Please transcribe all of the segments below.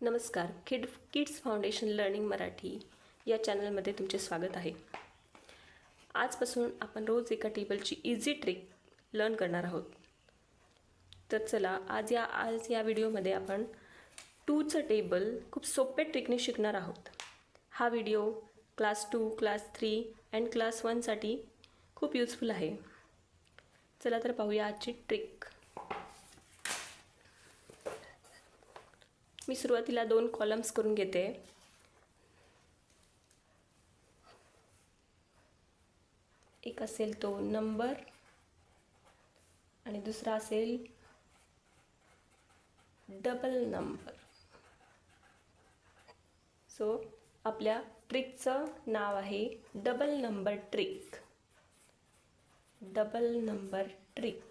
नमस्कार. Kids foundation learning Marathi या चॅनलमध्ये तुमचे स्वागत आहे. आजपासून आपण रोज एका टेबलची इझी ट्रिक लर्न करणार आहोत. तर चला आज या व्हिडिओमध्ये आपण 2चं टेबल खूप सोप्या ट्रिकने शिकणार आहोत. हा video class 2, class 3 and class 1साठी खूप यूजफुल आहे. चला तर पाहूया आजची ट्रिक. मी सुरुवातीला 2 कॉलम्स करून घेते. एक असेल तो नंबर आणि दुसरा असेल डबल नंबर. सो आपल्या ट्रिकचं नाव आहे double number trick. Double number trick.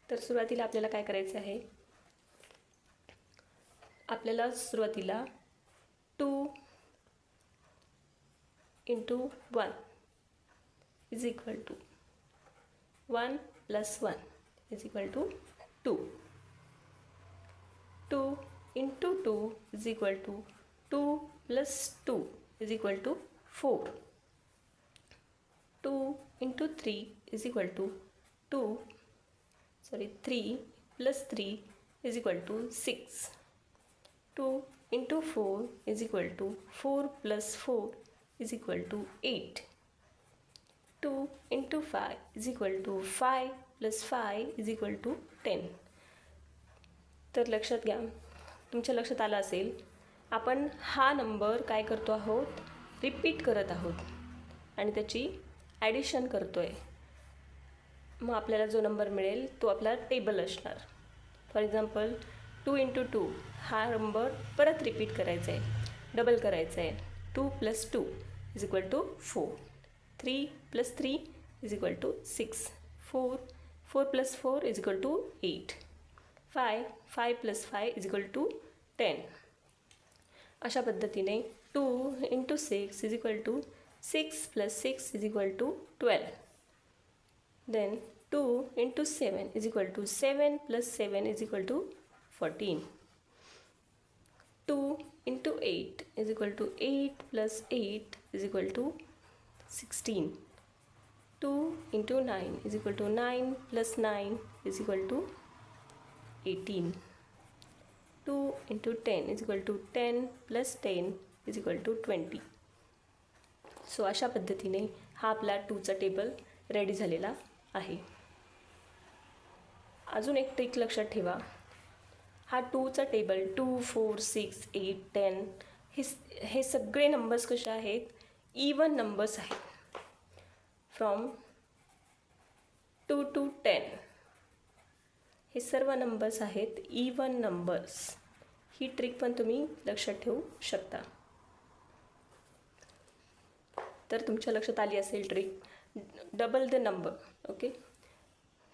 तर सुरुवातीला आपल्याला काय करायचं आहे, आपल्याला सुरुवातीला 2 × 1 is equal to 1 + 1 is equal to 2. 2 × 2 is equal to 2 + 2 is equal to 4. 2 × 3 is equal to 3 + 3 is equal to 6. 2 × 4 is equal to 4 + 4 is equal to 8. 2 × 5 is equal to 5 + 5 is equal to 10. तर लक्षात घ्या, तुमच्या लक्षात आलं असेल, आपण हा नंबर काय करतो आहोत, रिपीट करत आहोत आणि त्याची ॲडिशन करतो आहे. मग आपल्याला जो नंबर मिळेल तो आपला टेबल असणार. फॉर एक्झाम्पल 2 × 2 हा नंबर परत रिपीट करायचा आहे, डबल करायचा आहे. 2 + 2 is equal to 4. 3 + 3 is equal to 6. 4 + 4 is equal to 8. 5 + 5 is equal to 10. अशा पद्धतीने 2 × 6 is equal to 6 + 6 is equal to 12. Then 2 × 7 is equal to 7 + 7 is equal to 14. 2 × 8 is equal to 8 + 8 is equal to 16. 2 × 9 is equal to 9 + 9 is equal to 18. 2 × 10 is equal to 10 + 10 is equal to 20. So अशा पद्धतीने हा आपला 2चा table ready झालेला आहे. अजून एक trick लक्षात ठेवा, हा 2चा टेबल 2, 4, 6, 8, 10 हे सगळे नंबर्स कसे आहेत, इवन नंबर्स आहेत. फ्रॉम 2 to 10 हे सर्व नंबर्स आहेत इवन नंबर्स. ही ट्रिक पण तुम्ही लक्षात ठेवू शकता. तर तुमच्या लक्षात आली असेल trick. Double the number. Okay,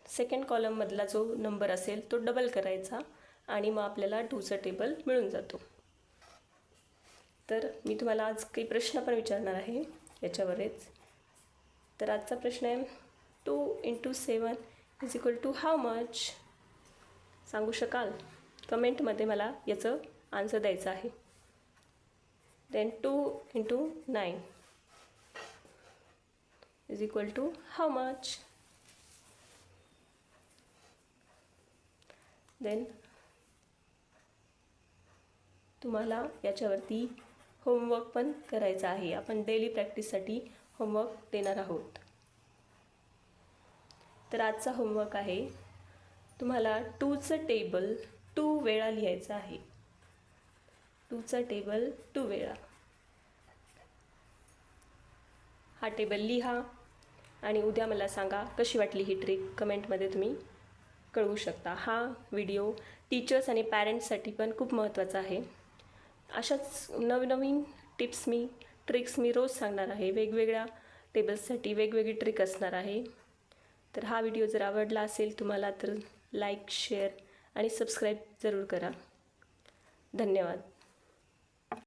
second कॉलममधला जो नंबर असेल तो डबल करायचा आणि मग आपल्याला 2चा टेबल मिळून जातो. तर मी तुम्हाला आज काही प्रश्न पण विचारणार आहे याच्यावरच. तर आजचा प्रश्न आहे 2 × 7 is equal to how much. सांगू शकाल? कमेंटमध्ये मला याचं आन्सर द्यायचं आहे. Then 2 × 9 is equal to how much? Then तुम्हाला याच्यावरती होमवर्क पण करायचा आहे. आपण डेली प्रॅक्टिससाठी होमवर्क देणार आहोत. तर आजचा होमवर्क आहे, तुम्हाला 2चं टेबल 2 वेळा लिहायचं आहे. 2चं टेबल 2 वेळा. हा टेबल लिहा आणि उद्या मला सांगा कशी वाटली ही ट्रिक. कमेंटमध्ये तुम्ही कळवू शकता. हा व्हिडिओ टीचर्स आणि पॅरेंट्ससाठी पण खूप महत्त्वाचा आहे. अशाच नवनवीन टिप्स ट्रिक्स मी रोज सांगणार आहे. वेगवेगळ्या टेबल्ससाठी वेगवेगळी ट्रिक असणार आहे. तर हा व्हिडिओ जर आवडला असेल तुम्हाला तर लाईक, शेअर आणि सबस्क्राईब जरूर करा. धन्यवाद.